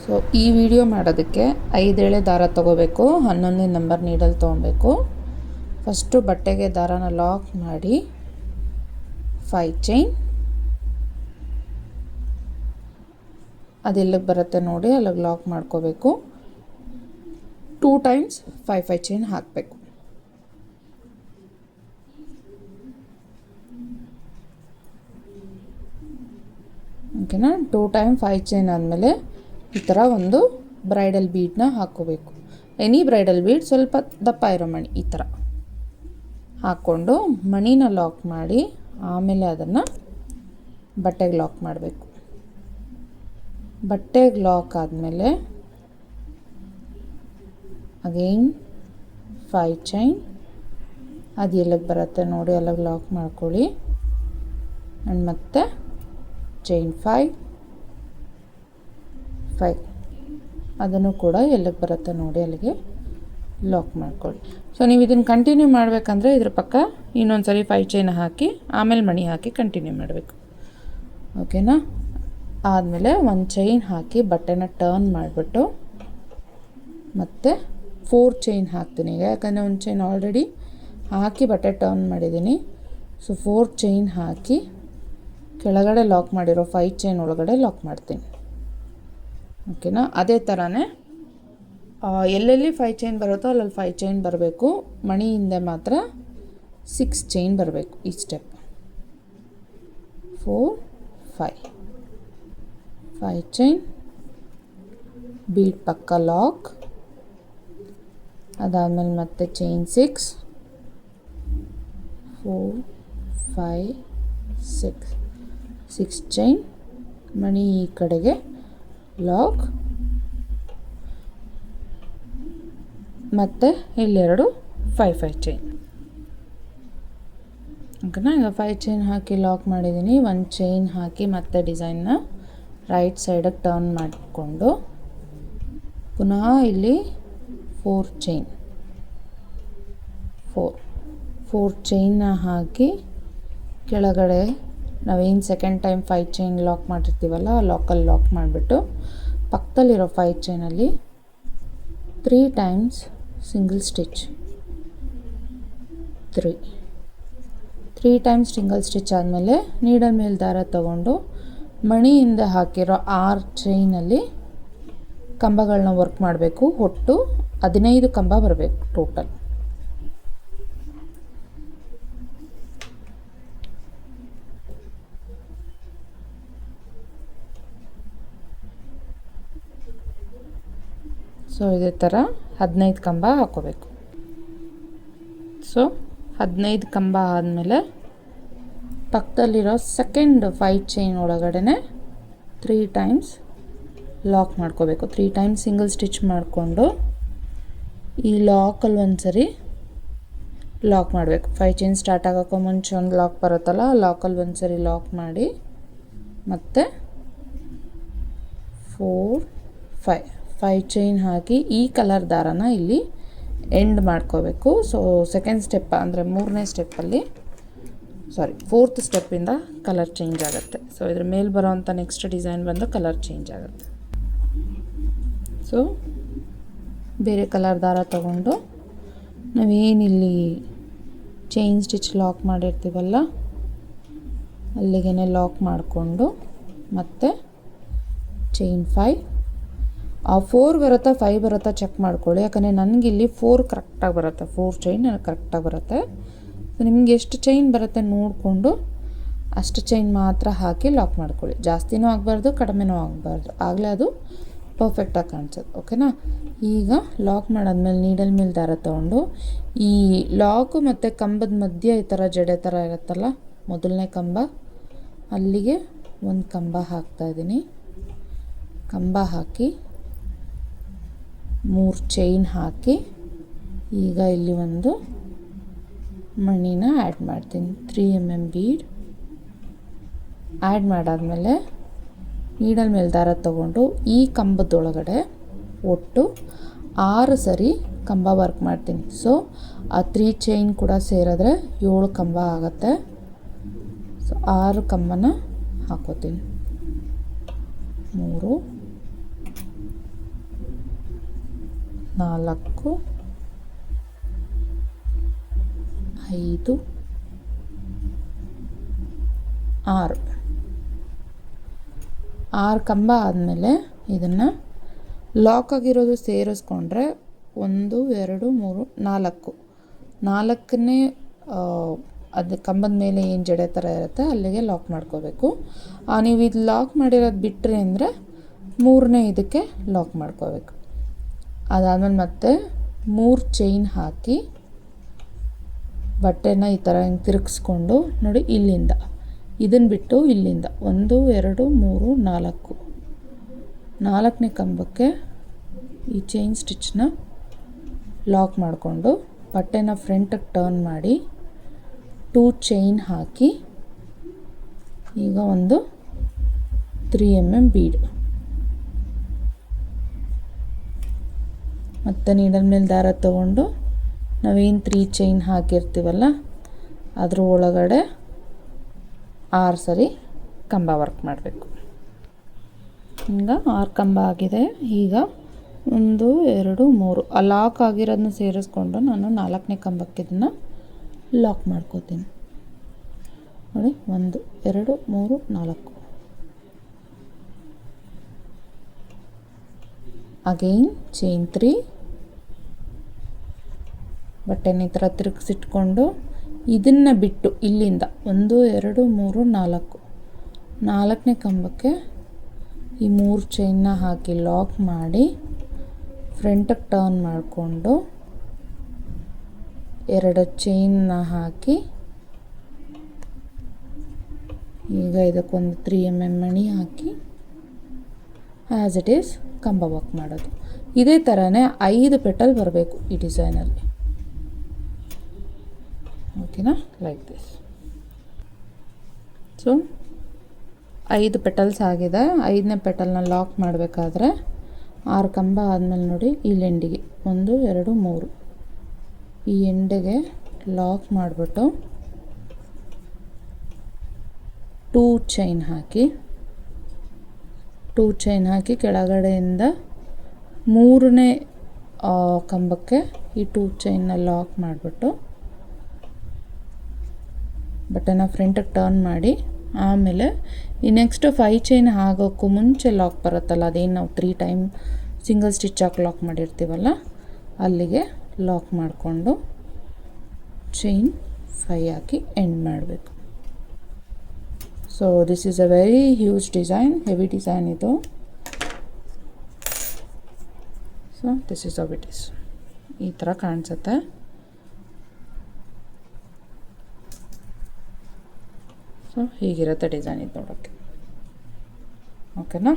So ಈ video ಮಾಡೋದಕ್ಕೆ 5 ಎಳೆ ದಾರ ತೊಗೋಬೇಕು. 11ನೇ ನಂಬರ್ ನೀಡಲ್ ತೊಗೊಬೇಕು. ಫಸ್ಟು ಬಟ್ಟೆಗೆ ದಾರಾನ ಲಾಕ್ ಮಾಡಿ 5 ಚೈನ್ ಅದೆಲ್ಲಿಗೆ ಬರುತ್ತೆ ನೋಡಿ ಅಲ್ಲಿಗೆ ಲಾಕ್ ಮಾಡ್ಕೋಬೇಕು. 2 ಟೈಮ್ಸ್ 5 ಚೈನ್ ಹಾಕಬೇಕು. ಓಕೆನಾ? 2 ಟೈಮ್ 5 ಚೈನ್ ಆದಮೇಲೆ ಈ ಥರ ಒಂದು ಬ್ರೈಡಲ್ ಬೀಡನ್ನ ಹಾಕ್ಕೋಬೇಕು. ಎನಿ ಬ್ರೈಡಲ್ ಬೀಡ್, ಸ್ವಲ್ಪ ದಪ್ಪ ಇರೋ ಮಣಿ ಈ ಥರ ಹಾಕ್ಕೊಂಡು ಮಣಿನ ಲಾಕ್ ಮಾಡಿ ಆಮೇಲೆ ಅದನ್ನು ಬಟ್ಟೆಗೆ ಲಾಕ್ ಮಾಡಬೇಕು. ಬಟ್ಟೆಗೆ ಲಾಕ್ ಆದಮೇಲೆ ಅಗೈನ್ 5 ಚೈನ್ ಅದು ಎಲ್ಲಿಗೆ ಬರುತ್ತೆ ನೋಡಿ ಅಲ್ಲಿಗೆ ಲಾಕ್ ಮಾಡ್ಕೊಳ್ಳಿ. ಆ್ಯಂಡ್ ಮತ್ತೆ ಚೈನ್ 5 ಅದನ್ನು ಕೂಡ ಎಲ್ಲಿಗೆ ಬರುತ್ತೆ ನೋಡಿ ಅಲ್ಲಿಗೆ ಲಾಕ್ ಮಾಡ್ಕೊಳ್ಳಿ. ಸೊ ನೀವು ಇದನ್ನು ಕಂಟಿನ್ಯೂ ಮಾಡಬೇಕಂದ್ರೆ ಇದ್ರ ಪಕ್ಕ ಇನ್ನೊಂದು ಸರಿ 5 ಚೈನ್ ಹಾಕಿ ಆಮೇಲೆ ಮಣಿ ಹಾಕಿ ಕಂಟಿನ್ಯೂ ಮಾಡಬೇಕು. ಓಕೆನಾ? ಆದಮೇಲೆ ಒಂದು ಚೈನ್ ಹಾಕಿ ಬಟ್ಟೆನ ಟರ್ನ್ ಮಾಡಿಬಿಟ್ಟು ಮತ್ತು 4 ಚೈನ್ ಹಾಕ್ತೀನಿ ಈಗ, ಯಾಕಂದರೆ ಒಂದು ಚೈನ್ ಆಲ್ರೆಡಿ ಹಾಕಿ ಬಟ್ಟೆ ಟರ್ನ್ ಮಾಡಿದ್ದೀನಿ. ಸೊ 4 ಚೈನ್ ಹಾಕಿ ಕೆಳಗಡೆ ಲಾಕ್ ಮಾಡಿರೋ 5 ಚೈನ್ ಒಳಗಡೆ ಲಾಕ್ ಮಾಡ್ತೀನಿ. ಓಕೆನಾ? ಅದೇ ಥರನೇ ಎಲ್ಲೆಲ್ಲಿ 5 ಚೈನ್ ಬರುತ್ತೋ ಅಲ್ಲಲ್ಲಿ 5 ಚೈನ್ ಬರಬೇಕು. ಮಣಿಯಿಂದ ಮಾತ್ರ 6 ಚೈನ್ ಬರಬೇಕು ಈ ಸ್ಟೆಪ್. 4 5 ಚೈನ್ ಬೀಡ್ ಪಕ್ಕ ಲಾಕ್. ಅದಾದಮೇಲೆ ಮತ್ತೆ ಚೈನ್ 6 4 5 6 ಚೈನ್ ಮಣಿ ಈ ಕಡೆಗೆ ಲಾಕ್. ಮತ್ತು ಇಲ್ಲೆರಡು 5 ಚೈನ್. ಓಕೆನಾ? ಈಗ 5 ಚೈನ್ ಹಾಕಿ ಲಾಕ್ ಮಾಡಿದ್ದೀನಿ. ಒಂದು ಚೈನ್ ಹಾಕಿ ಮತ್ತೆ ಡಿಸೈನ್ನ ರೈಟ್ ಸೈಡಿಗೆ ಟರ್ನ್ ಮಾಡಿಕೊಂಡು ಪುನಃ ಇಲ್ಲಿ 4 ಚೈನ್ 4 ಚೈನ್ನ ಹಾಕಿ ಕೆಳಗಡೆ ನಾವೇನು ಸೆಕೆಂಡ್ ಟೈಮ್ 5 ಚೈನ್ ಲಾಕ್ ಮಾಡಿರ್ತೀವಲ್ಲ ಆ ಲಾಕಲ್ಲಿ ಲಾಕ್ ಮಾಡಿಬಿಟ್ಟು ಪಕ್ಕದಲ್ಲಿರೋ 5 ಚೈನಲ್ಲಿ 3 times single stitch. 3 times single stitch ಆದಮೇಲೆ ನೀಡಲ್ ಮೇಲೆ ದಾರ ತಗೊಂಡು ಮಣಿಯಿಂದ ಹಾಕಿರೋ 6 ಚೈನಲ್ಲಿ ಕಂಬಗಳನ್ನ ವರ್ಕ್ ಮಾಡಬೇಕು. ಒಟ್ಟು 15 ಕಂಬ ಬರಬೇಕು ಟೋಟಲ್. ಸೊ ಇದೇ ಥರ 15 ಕಂಬ ಹಾಕ್ಕೋಬೇಕು. ಸೊ 15 ಕಂಬ ಆದಮೇಲೆ ಪಕ್ಕದಲ್ಲಿರೋ ಸೆಕೆಂಡ್ 5 ಚೈನ್ ಒಳಗಡೆ 3 ಟೈಮ್ಸ್ ಲಾಕ್ ಮಾಡ್ಕೋಬೇಕು. 3 ಟೈಮ್ಸ್ ಸಿಂಗಲ್ ಸ್ಟಿಚ್ ಮಾಡಿಕೊಂಡು ಈ ಲಾಕಲ್ಲಿ ಒಂದು ಸರಿ ಲಾಕ್ ಮಾಡಬೇಕು. 5 ಚೈನ್ ಸ್ಟಾರ್ಟ್ ಆಗೋಕ್ಕೂ ಮುಂಚೆ ಒಂದು ಲಾಕ್ ಬರುತ್ತಲ್ಲ ಆ ಲಾಕಲ್ಲಿ ಒಂದು ಸರಿ ಲಾಕ್ ಮಾಡಿ ಮತ್ತು 4 5 ಚೈನ್ ಹಾಕಿ ಈ ಕಲರ್ ದಾರನ ಇಲ್ಲಿ ಎಂಡ್ ಮಾಡ್ಕೋಬೇಕು. ಸೊ ಸೆಕೆಂಡ್ ಸ್ಟೆಪ್ ಅಂದರೆ 3ನೇ ಸ್ಟೆಪ್ಪಲ್ಲಿ ಫೋರ್ತ್ ಸ್ಟೆಪ್ಪಿಂದ ಕಲರ್ ಚೇಂಜ್ ಆಗುತ್ತೆ. ಸೊ ಇದ್ರ ಮೇಲೆ ಬರೋವಂಥ ನೆಕ್ಸ್ಟ್ ಡಿಸೈನ್ ಬಂದು ಕಲರ್ ಚೇಂಜ್ ಆಗುತ್ತೆ. ಸೊ ಬೇರೆ ಕಲರ್ ದಾರ ತಗೊಂಡು ನಾವೇನಿಲ್ಲಿ ಚೈನ್ ಸ್ಟಿಚ್ ಲಾಕ್ ಮಾಡಿರ್ತೀವಲ್ಲ ಅಲ್ಲಿಗೆ ಲಾಕ್ ಮಾಡಿಕೊಂಡು ಮತ್ತು ಚೈನ್ 5 ಆ 4 ಬರುತ್ತಾ 5 ಬರುತ್ತಾ ಚೆಕ್ ಮಾಡ್ಕೊಳ್ಳಿ. ಯಾಕಂದರೆ ನನಗಿಲ್ಲಿ 4 ಕರೆಕ್ಟಾಗಿ ಬರುತ್ತೆ. 4 ಚೈನ್ ನನಗೆ ಕರೆಕ್ಟಾಗಿ ಬರುತ್ತೆ. ಸೊ ನಿಮಗೆ ಎಷ್ಟು ಚೈನ್ ಬರುತ್ತೆ ನೋಡಿಕೊಂಡು ಅಷ್ಟು ಚೈನ್ ಮಾತ್ರ ಹಾಕಿ ಲಾಕ್ ಮಾಡ್ಕೊಳ್ಳಿ. ಜಾಸ್ತಿನೂ ಆಗಬಾರ್ದು ಕಡಿಮೆನೂ ಆಗಬಾರ್ದು, ಆಗಲೇ ಅದು ಪರ್ಫೆಕ್ಟಾಗಿ ಕಾಣಿಸುತ್ತೆ. ಓಕೆನಾ? ಈಗ ಲಾಕ್ ಮಾಡಾದ್ಮೇಲೆ ನೀಡಲ್ ಮೇಲೆ ದಾರ ತೊಗೊಂಡು ಈ ಲಾಕು ಮತ್ತು ಕಂಬದ ಮಧ್ಯೆ ಈ ಥರ ಜಡೆ ಥರ ಇರುತ್ತಲ್ಲ ಮೊದಲನೇ ಕಂಬ ಅಲ್ಲಿಗೆ ಒಂದು ಕಂಬ ಹಾಕ್ತಾಯಿದ್ದೀನಿ. ಕಂಬ ಹಾಕಿ 3 ಚೈನ್ ಹಾಕಿ ಈಗ ಇಲ್ಲಿ ಒಂದು ಮಣಿನ ಆ್ಯಡ್ ಮಾಡ್ತೀನಿ. 3 mm ಬೀಡ್ ಆ್ಯಡ್ ಮಾಡಾದಮೇಲೆ ನೀಡಲ್ ಮೇಲೆ ದಾರ ತೊಗೊಂಡು ಈ ಕಂಬದೊಳಗಡೆ ಒಟ್ಟು 6 ಸರಿ ಕಂಬ ವರ್ಕ್ ಮಾಡ್ತೀನಿ. ಸೊ ಆ 3 ಚೈನ್ ಕೂಡ ಸೇರಿದ್ರೆ 7 ಕಂಬ ಆಗುತ್ತೆ. ಸೊ 6 ಕಂಬನ ಹಾಕೋತೀನಿ. 3 4 5 6 ಕಂಬ ಆದಮೇಲೆ ಇದನ್ನು ಲಾಕ್ ಆಗಿರೋದು ಸೇರಿಸ್ಕೊಂಡ್ರೆ 1 2 3 4 4ನೇ ಅದು ಕಂಬದ ಮೇಲೆ ಏನು ಜಡೆ ಥರ ಇರುತ್ತೆ ಅಲ್ಲಿಗೆ ಲಾಕ್ ಮಾಡ್ಕೋಬೇಕು. ನೀವು ಇದು ಲಾಕ್ ಮಾಡಿರೋದು ಬಿಟ್ಟರೆ ಅಂದರೆ 3ನೇ ಇದಕ್ಕೆ ಲಾಕ್ ಮಾಡ್ಕೋಬೇಕು. ಅದಾದಮೇಲೆ ಮತ್ತೆ 3 ಚೈನ್ ಹಾಕಿ ಬಟ್ಟೆನ ಈ ಥರ ಹಿಂಗೆ ತಿರುಗಿಸ್ಕೊಂಡು ನೋಡಿ, ಇಲ್ಲಿಂದ ಇದನ್ನು ಬಿಟ್ಟು ಇಲ್ಲಿಂದ 1 2 3 4 4ನೇ ಕಂಬಕ್ಕೆ ಈ ಚೈನ್ ಸ್ಟಿಚ್ನ ಲಾಕ್ ಮಾಡಿಕೊಂಡು ಬಟ್ಟೆನ ಫ್ರಂಟಿಗೆ ಟರ್ನ್ ಮಾಡಿ 2 ಚೈನ್ ಹಾಕಿ ಈಗ ಒಂದು 3 mm ಬೀಡ್ ಮತ್ತು ನೀಡಲ್ ಮೇಲೆ ದಾರ ತಗೊಂಡು ನಾವೇನು 3 ಚೈನ್ ಹಾಕಿರ್ತೀವಲ್ಲ ಅದ್ರ ಒಳಗಡೆ 6 ಸರಿ ಕಂಬ ವರ್ಕ್ ಮಾಡಬೇಕು. ಈಗ 6 ಕಂಬ ಆಗಿದೆ. ಈಗ 1 2 3 ಆ ಲಾಕ್ ಆಗಿರೋದನ್ನ ಸೇರಿಸ್ಕೊಂಡು ನಾನು 4ನೇ ಕಂಬಕ್ಕೆ ಇದನ್ನು ಲಾಕ್ ಮಾಡ್ಕೋತೀನಿ. ನೋಡಿ, 1 2 3 4. ಅಗೈನ್ ಚೈನ್ 3 ಬಟ್ಟೆನ ಈ ಥರ ತಿರುಗಿಸಿಟ್ಕೊಂಡು ಇದನ್ನು ಬಿಟ್ಟು ಇಲ್ಲಿಂದ 1 2 3 4 4ನೇ ಕಂಬಕ್ಕೆ ಈ 3 ಚೈನ್ನ ಹಾಕಿ ಲಾಕ್ ಮಾಡಿ ಫ್ರಂಟಿಗೆ ಟರ್ನ್ ಮಾಡಿಕೊಂಡು 2 ಚೈನ್ನ ಹಾಕಿ ಈಗ ಇದಕ್ಕೊಂದು 3 mm Mani hockey as it is ಕಂಬ ವರ್ಕ್ ಮಾಡೋದು. ಇದೇ ಥರನೇ 5 ಪೆಟಲ್ ಬರಬೇಕು ಈ ಡಿಸೈನಲ್ಲಿ. ಓಕೆನಾ, ಲೈಕ್ ದಿಸ್. ಸೊ 5 ಪೆಟಲ್ಸ್ ಆಗಿದೆ. 5ನೇ ಪೆಟಲ್ನ ಲಾಕ್ ಮಾಡಬೇಕಾದ್ರೆ 6 ಕಂಬ ಆದಮೇಲೆ ನೋಡಿ, ಇಲ್ಲಿ ಎಂಡಿಗೆ 1 2 3 ಈ ಎಂಡಿಗೆ ಲಾಕ್ ಮಾಡಿಬಿಟ್ಟು 2 ಚೈನ್ ಹಾಕಿ ಕೆಳಗಡೆಯಿಂದ 3ನೇ ಕಂಬಕ್ಕೆ ಈ 2 ಚೈನ್ನ ಲಾಕ್ ಮಾಡಿಬಿಟ್ಟು ಬಟ್ಟೆನ ಫ್ರಂಟಿಗೆ ಟರ್ನ್ ಮಾಡಿ ಆಮೇಲೆ ಈ ನೆಕ್ಸ್ಟ್ 5 ಚೈನ್ ಆಗೋಕ್ಕೂ ಮುಂಚೆ ಲಾಕ್ ಬರುತ್ತಲ್ಲ, ಅದೇನು ನಾವು 3 ಟೈಮ್ ಸಿಂಗಲ್ ಸ್ಟಿಚ್ ಹಾಕಿ ಲಾಕ್ ಮಾಡಿರ್ತೀವಲ್ಲ ಅಲ್ಲಿಗೆ ಲಾಕ್ ಮಾಡಿಕೊಂಡು ಚೈನ್ 5 ಹಾಕಿ ಎಂಡ್ ಮಾಡಬೇಕು. So this is a very huge design, heavy design ಇದು. So this is how it is. ಈ ಥರ ಕಾಣಿಸುತ್ತೆ. ಸೊ ಹೀಗಿರುತ್ತೆ ಡಿಸೈನ್ ಇದು ನೋಡೋಕ್ಕೆ. ಓಕೆನಾ.